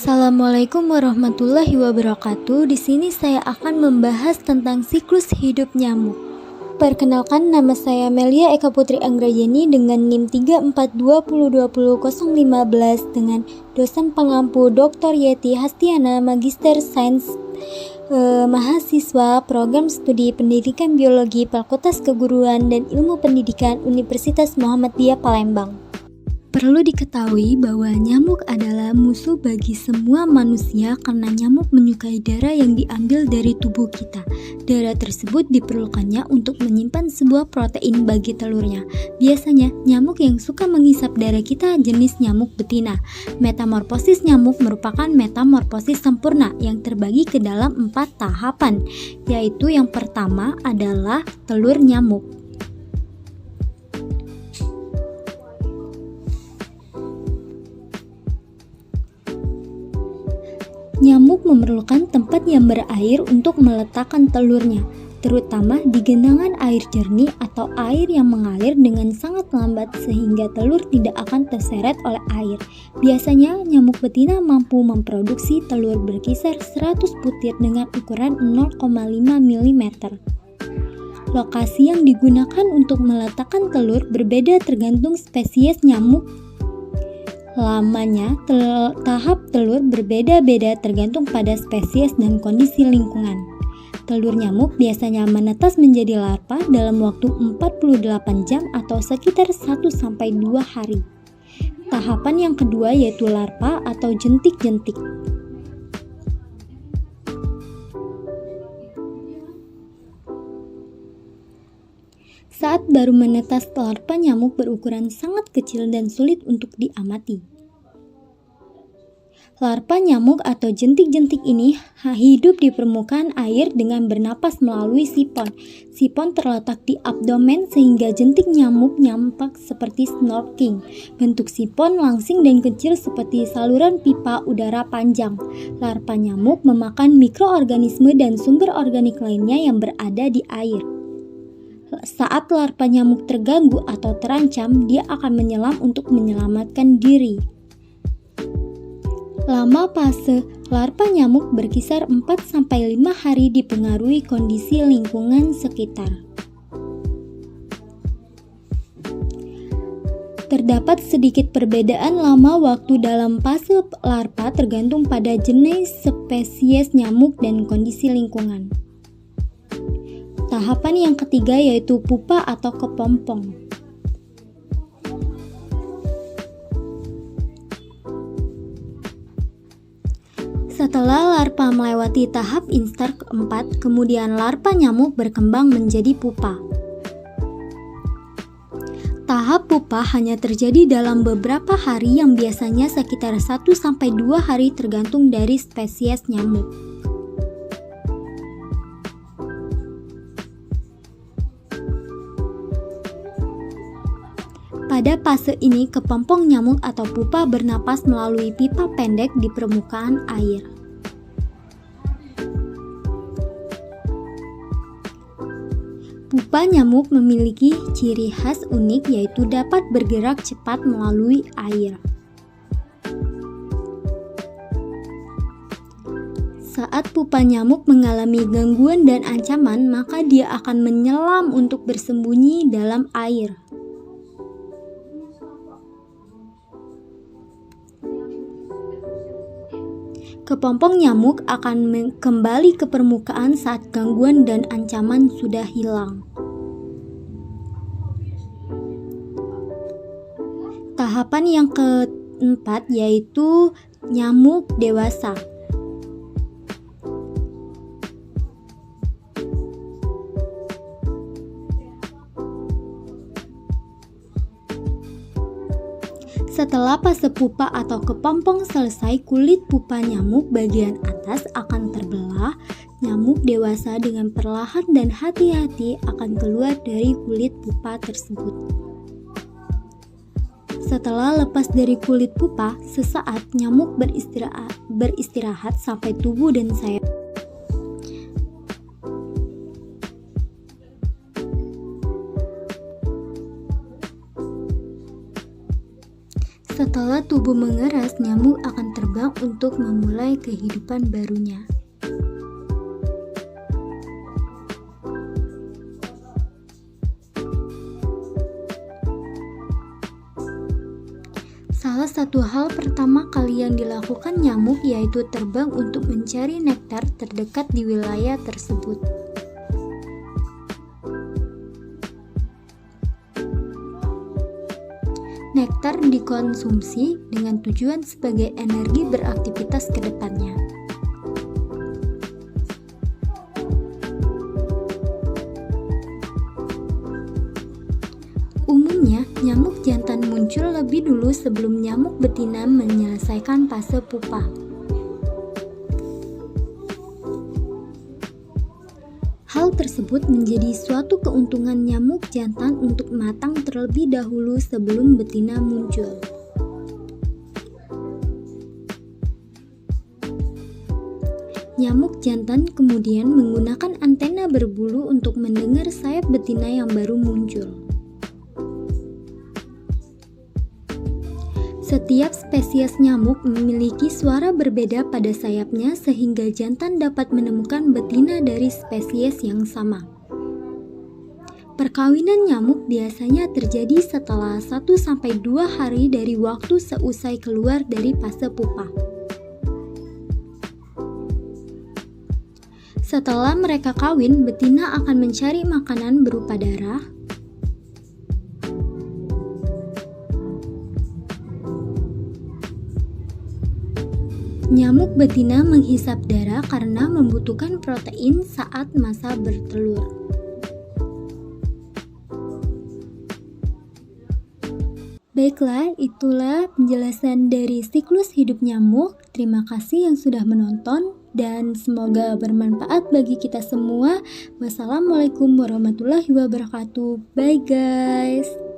Assalamualaikum warahmatullahi wabarakatuh. Di sini saya akan membahas tentang siklus hidup nyamuk. Perkenalkan, nama saya Melia Eka Putri Anggrajeni dengan NIM 3420200015 dengan dosen pengampu Dr. Yeti Hastiana, Magister Sains mahasiswa Program Studi Pendidikan Biologi Fakultas Keguruan dan Ilmu Pendidikan Universitas Muhammadiyah Palembang. Perlu diketahui bahwa nyamuk adalah musuh bagi semua manusia karena nyamuk menyukai darah yang diambil dari tubuh kita. Darah tersebut diperlukannya untuk menyimpan sebuah protein bagi telurnya. Biasanya, nyamuk yang suka menghisap darah kita jenis nyamuk betina. Metamorfosis nyamuk merupakan metamorfosis sempurna yang terbagi ke dalam 4 tahapan, yaitu yang pertama adalah telur nyamuk. Nyamuk memerlukan tempat yang berair untuk meletakkan telurnya, terutama di genangan air jernih atau air yang mengalir dengan sangat lambat sehingga telur tidak akan terseret oleh air. Biasanya, nyamuk betina mampu memproduksi telur berkisar 100 butir dengan ukuran 0,5 mm. Lokasi yang digunakan untuk meletakkan telur berbeda tergantung spesies nyamuk. Lamanya tahap telur berbeda-beda tergantung pada spesies dan kondisi lingkungan. Telur nyamuk biasanya menetas menjadi larva dalam waktu 48 jam atau sekitar 1-2 hari. Tahapan yang kedua yaitu larva atau jentik-jentik. Saat baru menetas, larva nyamuk berukuran sangat kecil dan sulit untuk diamati. Larva nyamuk atau jentik-jentik ini hidup di permukaan air dengan bernapas melalui sipon. Sipon terletak di abdomen sehingga jentik nyamuk nampak seperti snorkeling. Bentuk sipon langsing dan kecil seperti saluran pipa udara panjang. Larva nyamuk memakan mikroorganisme dan sumber organik lainnya yang berada di air. Saat larva nyamuk terganggu atau terancam, dia akan menyelam untuk menyelamatkan diri. Lama fase larva nyamuk berkisar 4-5 hari dipengaruhi kondisi lingkungan sekitar. Terdapat sedikit perbedaan lama waktu dalam fase larva tergantung pada jenis spesies nyamuk dan kondisi lingkungan. Tahapan yang ketiga yaitu pupa atau kepompong. Setelah larva melewati tahap instar keempat, kemudian larva nyamuk berkembang menjadi pupa. Tahap pupa hanya terjadi dalam beberapa hari yang biasanya sekitar 1-2 hari tergantung dari spesies nyamuk. Pada fase ini, kepompong nyamuk atau pupa bernapas melalui pipa pendek di permukaan air. Pupa nyamuk memiliki ciri khas unik yaitu dapat bergerak cepat melalui air. Saat pupa nyamuk mengalami gangguan dan ancaman, maka dia akan menyelam untuk bersembunyi dalam air. Kepompong nyamuk akan kembali ke permukaan saat gangguan dan ancaman sudah hilang. Tahapan yang keempat yaitu nyamuk dewasa. Setelah fase pupa atau kepompong selesai, kulit pupa nyamuk bagian atas akan terbelah. Nyamuk dewasa dengan perlahan dan hati-hati akan keluar dari kulit pupa tersebut. Setelah lepas dari kulit pupa, sesaat nyamuk beristirahat sampai tubuh dan sayap. Setelah tubuh mengeras, nyamuk akan terbang untuk memulai kehidupan barunya. Salah satu hal pertama kali yang dilakukan nyamuk yaitu terbang untuk mencari nektar terdekat di wilayah tersebut. Nektar dikonsumsi dengan tujuan sebagai energi beraktivitas ke depannya. Umumnya, nyamuk jantan muncul lebih dulu sebelum nyamuk betina menyelesaikan fase pupa. Hal tersebut menjadi suatu keuntungan nyamuk jantan untuk matang terlebih dahulu sebelum betina muncul. Nyamuk jantan kemudian menggunakan antena berbulu untuk mendengar sayap betina yang baru muncul. Setiap spesies nyamuk memiliki suara berbeda pada sayapnya sehingga jantan dapat menemukan betina dari spesies yang sama. Perkawinan nyamuk biasanya terjadi setelah 1-2 hari dari waktu seusai keluar dari fase pupa. Setelah mereka kawin, betina akan mencari makanan berupa darah, nyamuk betina menghisap darah karena membutuhkan protein saat masa bertelur. Baiklah, itulah penjelasan dari siklus hidup nyamuk. Terima kasih yang sudah menonton dan semoga bermanfaat bagi kita semua. Wassalamualaikum warahmatullahi wabarakatuh. Bye guys.